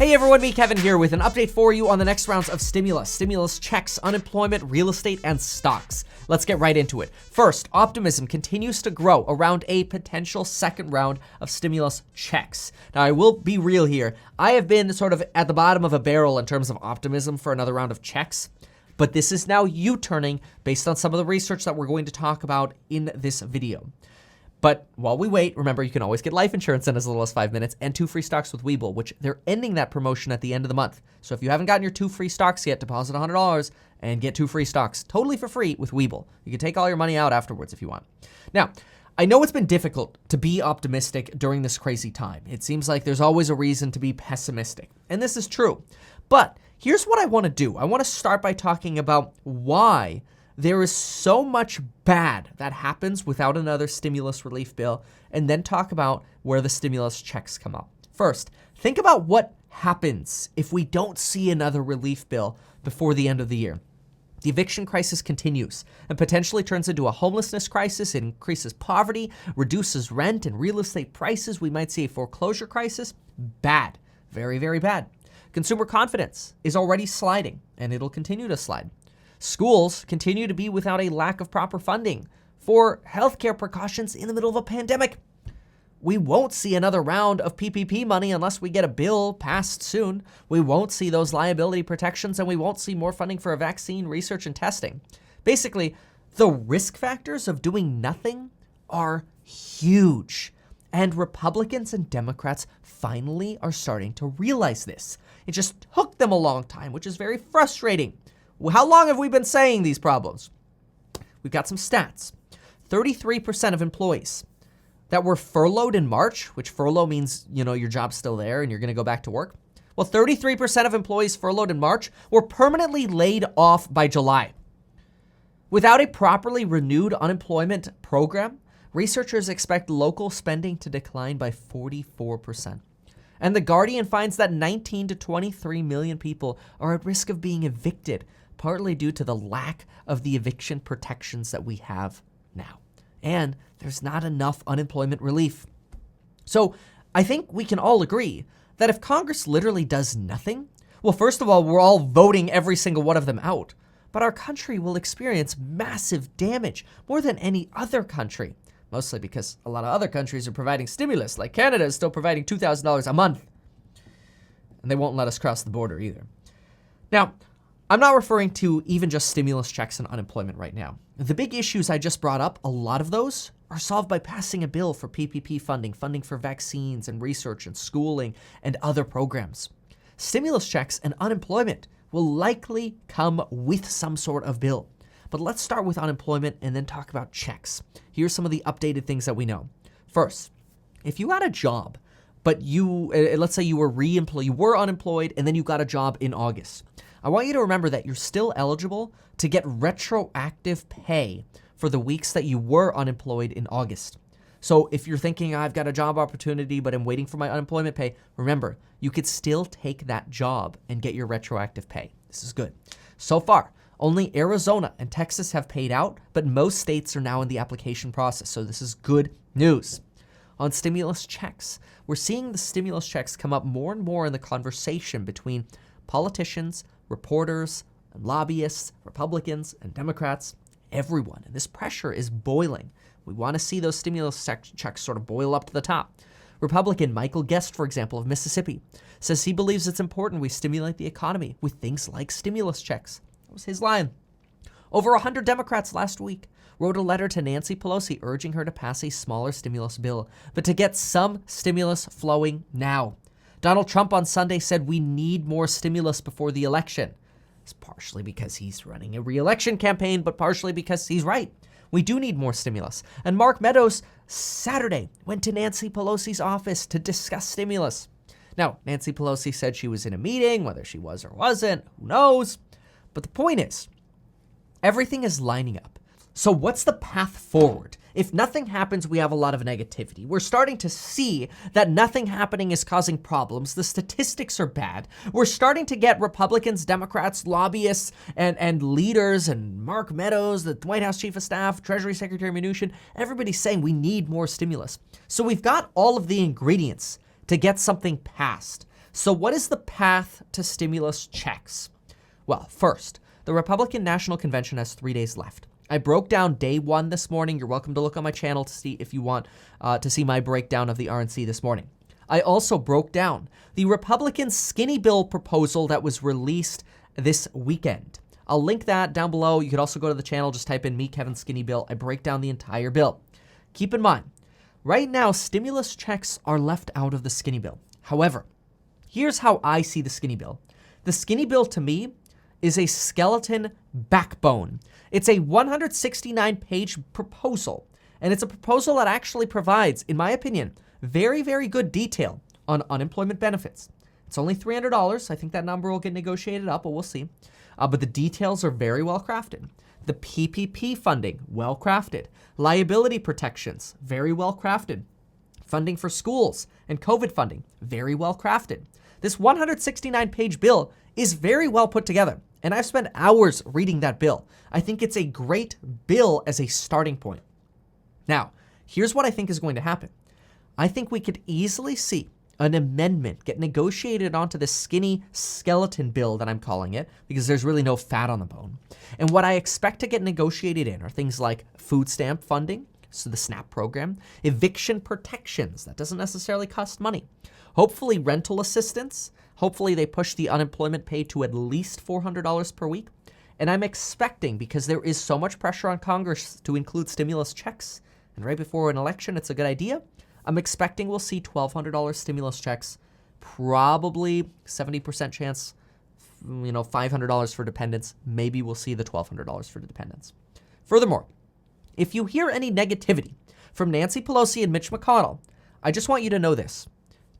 Hey everyone, me Kevin here with an update for you on the next rounds of stimulus checks, unemployment, real estate, and stocks. Let's get right into it. First, optimism continues to grow around a potential second round of stimulus checks. Now, I will be real here. I have been sort of at the bottom of a barrel in terms of optimism for another round of checks, but this is now U-turning based on some of the research that we're going to talk about in this video. But while we wait, remember, you can always get life insurance in as little as 5 minutes and 2 free stocks with Webull, which they're ending that promotion at the end of the month. So if you haven't gotten your 2 free stocks yet, deposit $100 and get 2 free stocks totally for free with Webull. You can take all your money out afterwards if you want. Now, I know it's been difficult to be optimistic during this crazy time. It seems like there's always a reason to be pessimistic, and this is true. But here's what I want to do. I want to start by talking about why there is so much bad that happens without another stimulus relief bill, and then talk about where the stimulus checks come up. First, think about what happens if we don't see another relief bill before the end of the year. The eviction crisis continues and potentially turns into a homelessness crisis. It increases poverty, reduces rent and real estate prices. We might see a foreclosure crisis. Bad. Very, very bad. Consumer confidence is already sliding, and it'll continue to slide. Schools continue to be without a lack of proper funding for healthcare precautions in the middle of a pandemic. We won't see another round of PPP money unless we get a bill passed soon. We won't see those liability protections, and we won't see more funding for vaccine research and testing. Basically, the risk factors of doing nothing are huge. And Republicans and Democrats finally are starting to realize this. It just took them a long time, which is very frustrating. How long have we been saying these problems? We've got some stats. 33% of employees that were furloughed in March, which furlough means, your job's still there and you're going to go back to work. Well, 33% of employees furloughed in March were permanently laid off by July. Without a properly renewed unemployment program, researchers expect local spending to decline by 44%. And The Guardian finds that 19 to 23 million people are at risk of being evicted, partly due to the lack of the eviction protections that we have now. And there's not enough unemployment relief. So I think we can all agree that if Congress literally does nothing, well, first of all, we're all voting every single one of them out, but our country will experience massive damage, more than any other country, mostly because a lot of other countries are providing stimulus, like Canada is still providing $2,000 a month, and they won't let us cross the border either. Now, I'm not referring to even just stimulus checks and unemployment right now. The big issues I just brought up, a lot of those are solved by passing a bill for PPP funding for vaccines and research and schooling and other programs. Stimulus checks and unemployment will likely come with some sort of bill. But let's start with unemployment and then talk about checks. Here's some of the updated things that we know. First, if you had a job, but let's say you were unemployed and then you got a job in August, I want you to remember that you're still eligible to get retroactive pay for the weeks that you were unemployed in August. So if you're thinking, I've got a job opportunity, but I'm waiting for my unemployment pay, remember, you could still take that job and get your retroactive pay. This is good. So far, only Arizona and Texas have paid out, but most states are now in the application process. So this is good news. On stimulus checks, we're seeing the stimulus checks come up more and more in the conversation between politicians, reporters, and lobbyists, Republicans and Democrats, everyone. And this pressure is boiling. We want to see those stimulus checks sort of boil up to the top. Republican Michael Guest, for example, of Mississippi, says he believes it's important we stimulate the economy with things like stimulus checks. That was his line. Over 100 Democrats last week wrote a letter to Nancy Pelosi urging her to pass a smaller stimulus bill, but to get some stimulus flowing now. Donald Trump on Sunday said we need more stimulus before the election. It's partially because he's running a re-election campaign, but partially because he's right. We do need more stimulus. And Mark Meadows Saturday went to Nancy Pelosi's office to discuss stimulus. Now, Nancy Pelosi said she was in a meeting, whether she was or wasn't, who knows? But the point is, everything is lining up. So what's the path forward? If nothing happens, we have a lot of negativity. We're starting to see that nothing happening is causing problems. The statistics are bad. We're starting to get Republicans, Democrats, lobbyists, and leaders, and Mark Meadows, the White House Chief of Staff, Treasury Secretary Mnuchin, everybody's saying we need more stimulus. So we've got all of the ingredients to get something passed. So what is the path to stimulus checks? Well, first, the Republican National Convention has 3 days left. I broke down day one this morning. You're welcome to look on my channel to see if you want to see my breakdown of the RNC this morning. I also broke down the Republican skinny bill proposal that was released this weekend. I'll link that down below. You could also go to the channel, just type in me, Kevin Skinny Bill. I break down the entire bill. Keep in mind, right now, stimulus checks are left out of the skinny bill. However, here's how I see the skinny bill. The skinny bill to me is a skeleton backbone. It's a 169-page proposal, and it's a proposal that actually provides, in my opinion, very, very good detail on unemployment benefits. It's only $300. I think that number will get negotiated up, but we'll see. But the details are very well crafted. The PPP funding, well crafted. Liability protections, very well crafted. Funding for schools and COVID funding, very well crafted. This 169-page bill is very well put together, and I've spent hours reading that bill. I think it's a great bill as a starting point. Now, here's what I think is going to happen. I think we could easily see an amendment get negotiated onto the skinny skeleton bill that I'm calling it, because there's really no fat on the bone. And what I expect to get negotiated in are things like food stamp funding, so the SNAP program, eviction protections, that doesn't necessarily cost money, hopefully rental assistance, hopefully they push the unemployment pay to at least $400 per week. And I'm expecting, because there is so much pressure on Congress to include stimulus checks, and right before an election, it's a good idea, I'm expecting we'll see $1,200 stimulus checks, probably 70% chance, $500 for dependents. Maybe we'll see the $1,200 for the dependents. Furthermore, if you hear any negativity from Nancy Pelosi and Mitch McConnell, I just want you to know this.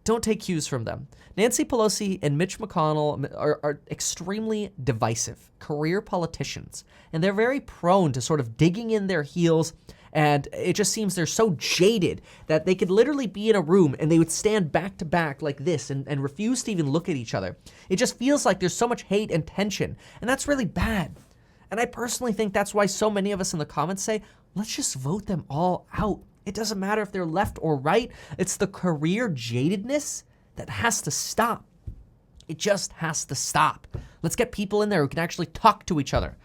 Don't take cues from them. Nancy Pelosi and Mitch McConnell are extremely divisive, career politicians, and they're very prone to sort of digging in their heels. And it just seems they're so jaded that they could literally be in a room and they would stand back to back like this and refuse to even look at each other. It just feels like there's so much hate and tension, and that's really bad. And I personally think that's why so many of us in the comments say, let's just vote them all out. It doesn't matter if they're left or right. It's the career jadedness that has to stop. It just has to stop. Let's get people in there who can actually talk to each other.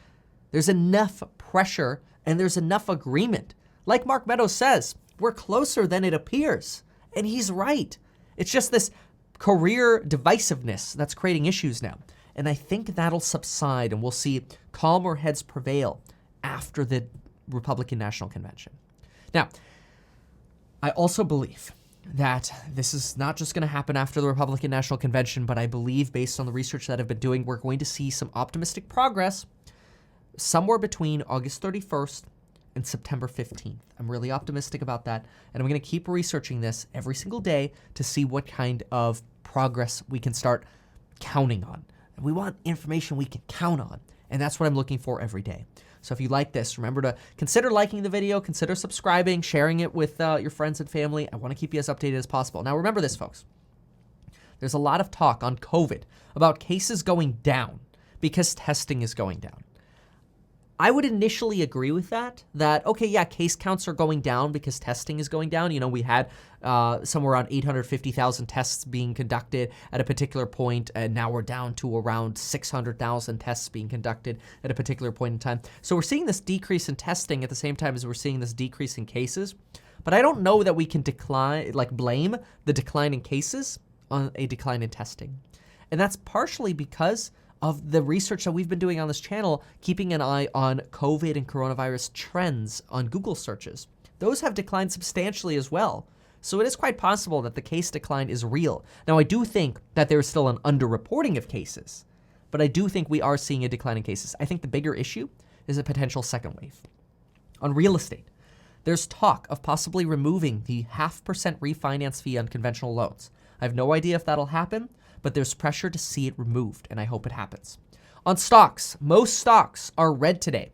There's enough pressure and there's enough agreement. Like Mark Meadows says, we're closer than it appears. And he's right. It's just this career divisiveness that's creating issues now. And I think that'll subside and we'll see calmer heads prevail after the Republican National Convention. Now, I also believe that this is not just going to happen after the Republican National Convention, but I believe based on the research that I've been doing, we're going to see some optimistic progress somewhere between August 31st and September 15th. I'm really optimistic about that, and I'm going to keep researching this every single day to see what kind of progress we can start counting on. And we want information we can count on, and that's what I'm looking for every day. So if you like this, remember to consider liking the video, consider subscribing, sharing it with your friends and family. I want to keep you as updated as possible. Now remember this, folks. There's a lot of talk on COVID about cases going down because testing is going down. I would initially agree with that, okay, yeah, case counts are going down because testing is going down. You know, we had somewhere around 850,000 tests being conducted at a particular point, and now we're down to around 600,000 tests being conducted at a particular point in time. So we're seeing this decrease in testing at the same time as we're seeing this decrease in cases. But I don't know that we can blame the decline in cases on a decline in testing. And that's partially because of the research that we've been doing on this channel, keeping an eye on COVID and coronavirus trends on Google searches. Those have declined substantially as well. So it is quite possible that the case decline is real. Now, I do think that there is still an underreporting of cases, but I do think we are seeing a decline in cases. I think the bigger issue is a potential second wave. On real estate, there's talk of possibly removing the 0.5% refinance fee on conventional loans. I have no idea if that'll happen, but there's pressure to see it removed, and I hope it happens. On stocks, most stocks are red today.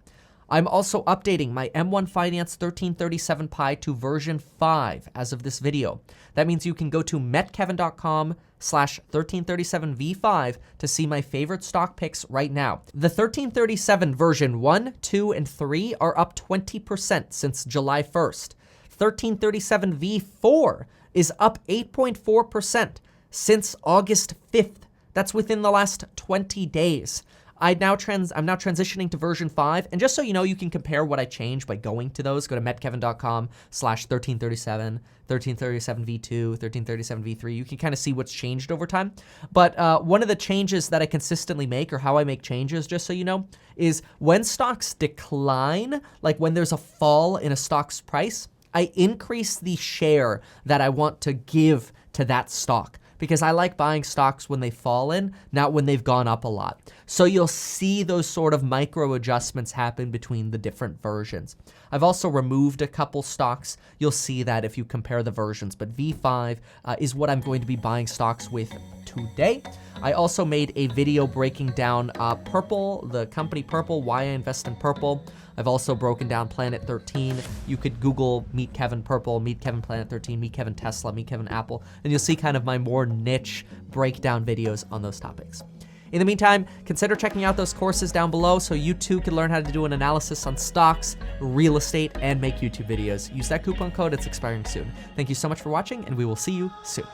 I'm also updating my M1 Finance 1337 Pi to version 5 as of this video. That means you can go to metkevin.com/1337v5 to see my favorite stock picks right now. The 1337 version 1, 2, and 3 are up 20% since July 1st. 1337v4 is up 8.4%. since August 5th. That's within the last 20 days. I'm now transitioning to version 5. And just so you know, you can compare what I changed by going to those. Go to metkevin.com/1337, 1337v2, 1337v3. You can kind of see what's changed over time. But one of the changes that I consistently make, or how I make changes, just so you know, is when stocks decline, like when there's a fall in a stock's price, I increase the share that I want to give to that stock, because I like buying stocks when they fall in, not when they've gone up a lot. So you'll see those sort of micro adjustments happen between the different versions. I've also removed a couple stocks. You'll see that if you compare the versions, but V5 is what I'm going to be buying stocks with today. I also made a video breaking down Purple, the company Purple, why I invest in Purple. I've also broken down Planet 13. You could Google Meet Kevin Purple, Meet Kevin Planet 13, Meet Kevin Tesla, Meet Kevin Apple, and you'll see kind of my more niche breakdown videos on those topics. In the meantime, consider checking out those courses down below so you too can learn how to do an analysis on stocks, real estate, and make YouTube videos. Use that coupon code, it's expiring soon. Thank you so much for watching, and we will see you soon.